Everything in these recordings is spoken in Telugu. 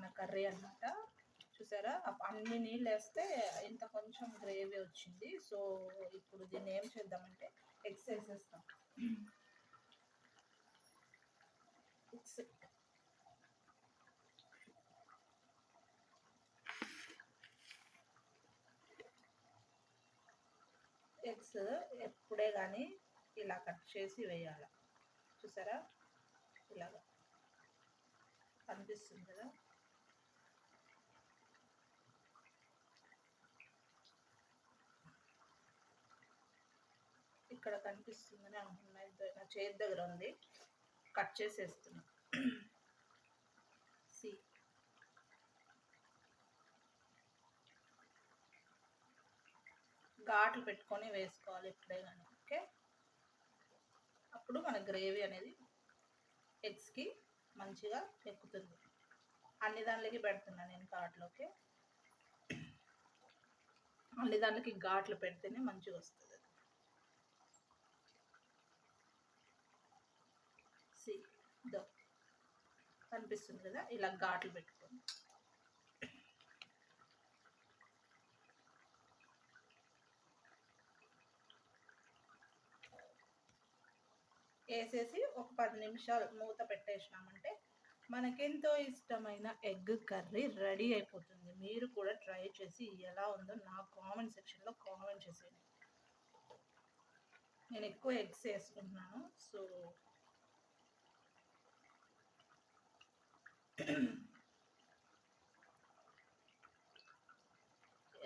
మన కర్రీ అన్నమాట. చూసారా, అన్ని నీళ్ళు వేస్తే ఇంత కొంచెం గ్రేవీ వచ్చింది. సో ఇప్పుడు దీన్ని ఏం చేద్దామంటే ఎగ్స్ వేసేస్తాం. ఎగ్స్ ఎప్పుడే కానీ ఇలా కట్ చేసి వేయాలి. చూసారా, ఇలాగా కనిపిస్తుంది కదా. ఇక్కడ కనిపిస్తుందని అనుకున్నా, నా చేతి దగ్గర ఉంది, కట్ చేసేస్తున్నా. సి ఘాట్లు పెట్టుకొని వేసుకోవాలి ఎప్పుడే కానీ. ఓకే, అప్పుడు మన గ్రేవీ అనేది ఎగ్స్కి మంచిగా ఎక్కుతుంది. అన్ని దాంట్లోకి పెడుతున్నాను నేను ఘాట్లోకి. అన్ని దాంట్లోకి ఘాట్లు పెడితేనే మంచిగా వస్తుంది. కనిపిస్తుంది కదా, ఇలా ఘాట్లు పెట్టుకోండి. వేసేసి ఒక 10 నిమిషాలు మూత పెట్టేసినామంటే మనకెంతో ఇష్టమైన ఎగ్ కర్రీ రెడీ అయిపోతుంది. మీరు కూడా ట్రై చేసి ఎలా ఉందో నా కామెంట్ సెక్షన్లో కామెంట్ చేసేయండి. నేను ఎక్కువ ఎగ్స్ వేసుకుంటున్నాను. సో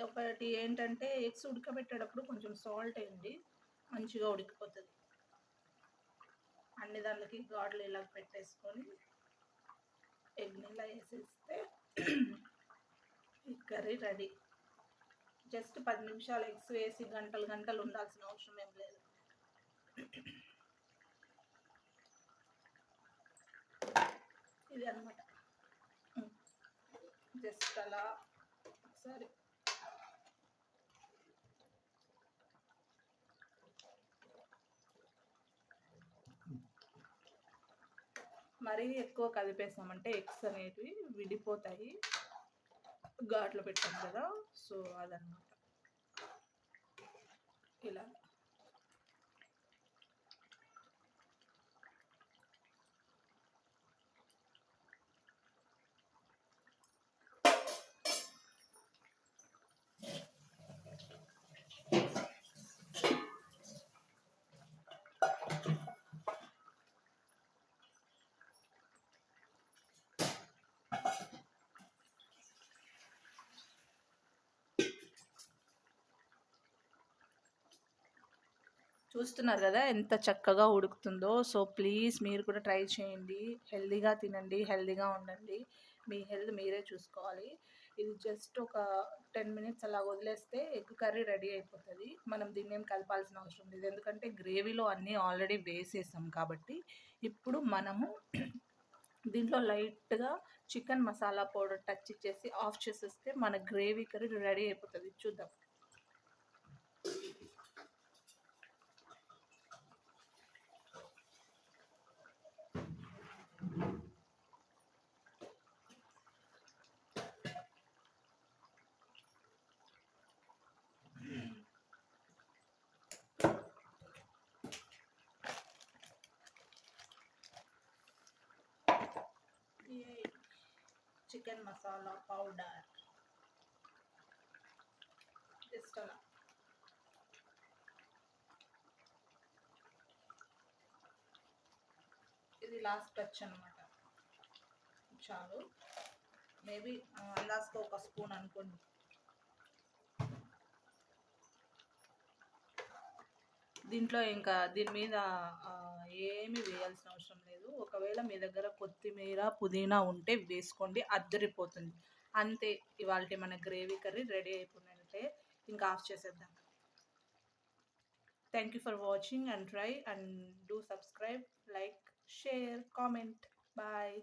ఒకటి ఏంటంటే ఎగ్స్ ఉడకబెట్టేటప్పుడు కొంచెం సాల్ట్ వేయండి, మంచిగా ఉడికిపోతుంది. అన్ని దాంట్లోకి గాడ్లు ఇలా పెట్టేసుకొని ఎగ్ని ఇలా వేసేస్తే ఈ కర్రీ రెడీ. జస్ట్ 10 నిమిషాలు ఎగ్స్ వేసి గంటలు గంటలు ఉండాల్సిన అవసరం ఏం లేదు. ఇది అనమాట. జస్ట్ అలా ఒకసారి మరీ ఎక్కువ కలిపేసామంటే ఎగ్స్ అనేవి విడిపోతాయి, ఘాట్లో పెట్టాం కదా. సో అదనమాట. ఇలా చూస్తున్నారు కదా ఎంత చక్కగా ఉడుకుతుందో. సో ప్లీజ్ మీరు కూడా ట్రై చేయండి. హెల్దీగా తినండి, హెల్దీగా ఉండండి. మీ హెల్త్ మీరే చూసుకోవాలి. ఇది జస్ట్ ఒక 10 మినిట్స్ అలా వదిలేస్తే ఎగ్ కర్రీ రెడీ అయిపోతుంది. మనం దీన్ని ఏం కలపాల్సిన అవసరం లేదు, ఎందుకంటే గ్రేవీలో అన్నీ ఆల్రెడీ వేసేసాం కాబట్టి. ఇప్పుడు మనము దీంట్లో లైట్గా చికెన్ మసాలా పౌడర్ టచ్ ఇచ్చేసి ఆఫ్ చేసేస్తే మన గ్రేవీ కర్రీ రెడీ అయిపోతుంది. చూద్దాం. చికెన్ మసాలా పౌడర్ జస్ట్ అలా ఇది లాస్ట్ టచ్ అనమాట. చాలు, మేబీ లాస్ట్కి ఒక స్పూన్ అనుకోండి. దీంట్లో ఇంకా దీని మీద ఏమీ వేయాల్సిన అవసరం లేదు. ఒకవేళ మీ దగ్గర కొత్తిమీర పుదీనా ఉంటే వేసుకోండి, అద్దరిపోతుంది. అంతే, ఇవాళ మన గ్రేవీ కర్రీ రెడీ అయిపోయినట్టే. ఇంకా ఆఫ్ చేసేద్దాం. Thank you for watching and try and do subscribe, like, share, comment. Bye.